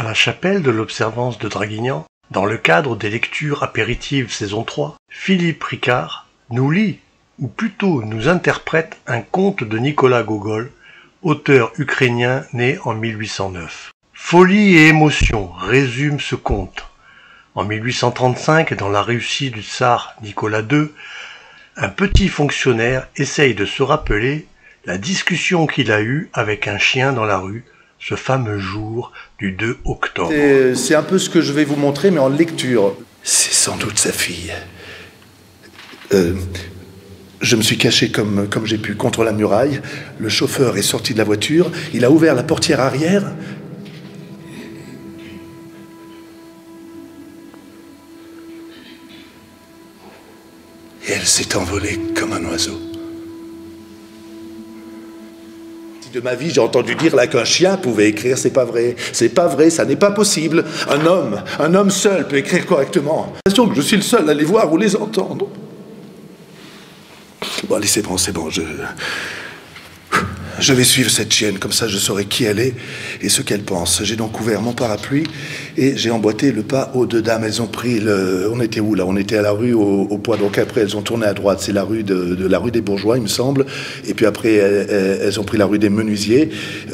À la chapelle de l'Observance de Draguignan, dans le cadre des lectures apéritives saison 3, Philippe Ricard nous lit, ou plutôt nous interprète un conte de Nicolas Gogol, auteur ukrainien né en 1809. Folie et émotion résument ce conte. En 1835, dans la Russie du tsar Nicolas II, un petit fonctionnaire essaye de se rappeler la discussion qu'il a eue avec un chien dans la rue, ce fameux jour du 2 octobre. C'est un peu ce que je vais vous montrer, mais en lecture. C'est sans doute sa fille. Je me suis caché comme j'ai pu contre la muraille. Le chauffeur est sorti de la voiture. Il a ouvert la portière arrière. Et elle s'est envolée comme un oiseau. De ma vie, j'ai entendu dire là qu'un chien pouvait écrire, c'est pas vrai. C'est pas vrai, ça n'est pas possible. Un homme seul peut écrire correctement. J'ai l'impression que je suis le seul à les voir ou les entendre. Bon, allez, c'est bon, je vais suivre cette chienne, comme ça je saurai qui elle est et ce qu'elle pense. J'ai donc ouvert mon parapluie et j'ai emboîté le pas aux deux dames. Elles ont pris le... On était où là? On était à la rue au Poids. Donc après elles ont tourné à droite. C'est la rue de la rue des Bourgeois, il me semble. Et puis après elles ont pris la rue des Menuisiers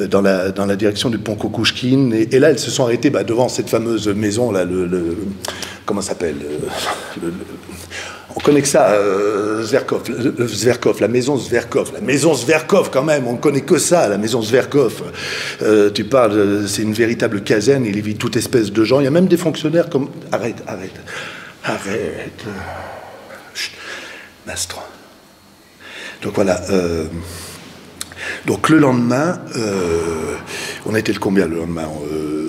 dans la direction du pont Kukushkin. Et là elles se sont arrêtées devant cette fameuse maison là, comment ça s'appelle on connaît que ça, Zverkov, la maison Zverkov quand même, on ne connaît que ça, la maison Zverkov. Tu parles, c'est une véritable caserne, il y vit toute espèce de gens, il y a même des fonctionnaires comme... Arrête. Chut, Mastro. Donc voilà, donc le lendemain, on a été le combien le lendemain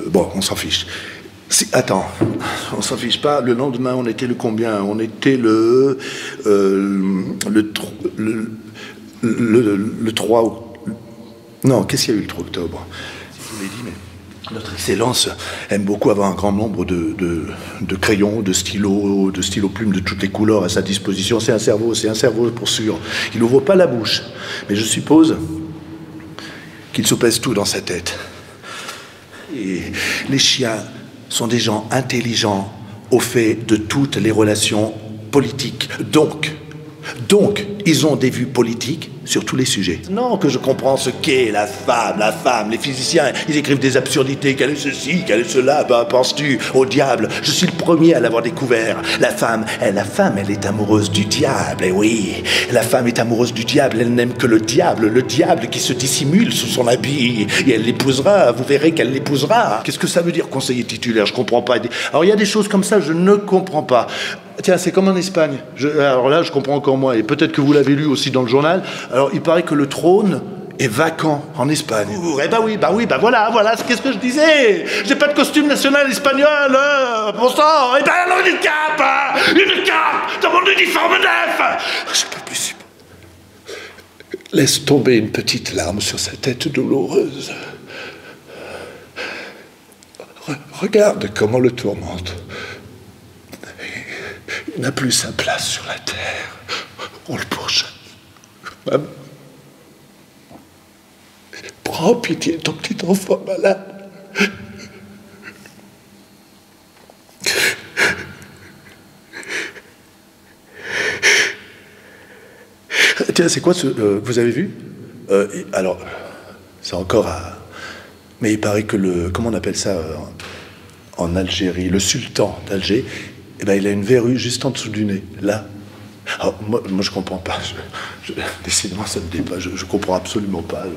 bon, on s'en fiche. Attends, on s'en fiche pas. Le lendemain, on était le combien? On était le 3... Non, qu'est-ce qu'il y a eu le 3 octobre? Je vous l'ai dit, mais notre Excellence aime beaucoup avoir un grand nombre de crayons, de stylos plumes de toutes les couleurs à sa disposition. C'est un cerveau pour sûr. Il n'ouvre pas la bouche, mais je suppose qu'il se pèse tout dans sa tête. Et les chiens sont des gens intelligents au fait de toutes les relations politiques. Donc, ils ont des vues politiques sur tous les sujets. Non, que je comprends ce qu'est la femme, les physiciens, ils écrivent des absurdités, quelle est ceci, quelle est cela, penses-tu au diable? Je suis le premier à l'avoir découvert. La femme, elle est amoureuse du diable, et oui, la femme est amoureuse du diable, elle n'aime que le diable qui se dissimule sous son habit, et elle l'épousera, vous verrez qu'elle l'épousera. Qu'est-ce que ça veut dire, conseiller titulaire? Je comprends pas. Alors il y a des choses comme ça, je ne comprends pas. Tiens, c'est comme en Espagne. Alors là, je comprends encore moins, et peut-être que vous l'avez lu aussi dans le journal. Alors, il paraît que le trône est vacant en Espagne. Voilà, qu'est-ce que je disais? J'ai pas de costume national espagnol, bon sang. Eh ben alors une cape dans mon uniforme neuf. Je peux plus. Laisse tomber une petite larme sur sa tête douloureuse. Regarde comment le tourmente. Il n'a plus sa place sur la terre. On le pourchasse. Maman, prends pitié de ton petit enfant malade. Tiens, c'est quoi ce... vous avez vu alors, c'est encore à... Mais il paraît que le... Comment on appelle ça en Algérie? Le sultan d'Alger... Eh ben, il a une verrue juste en dessous du nez, là. Alors, moi je comprends pas. Décidément, ça me dépasse. Je comprends absolument pas.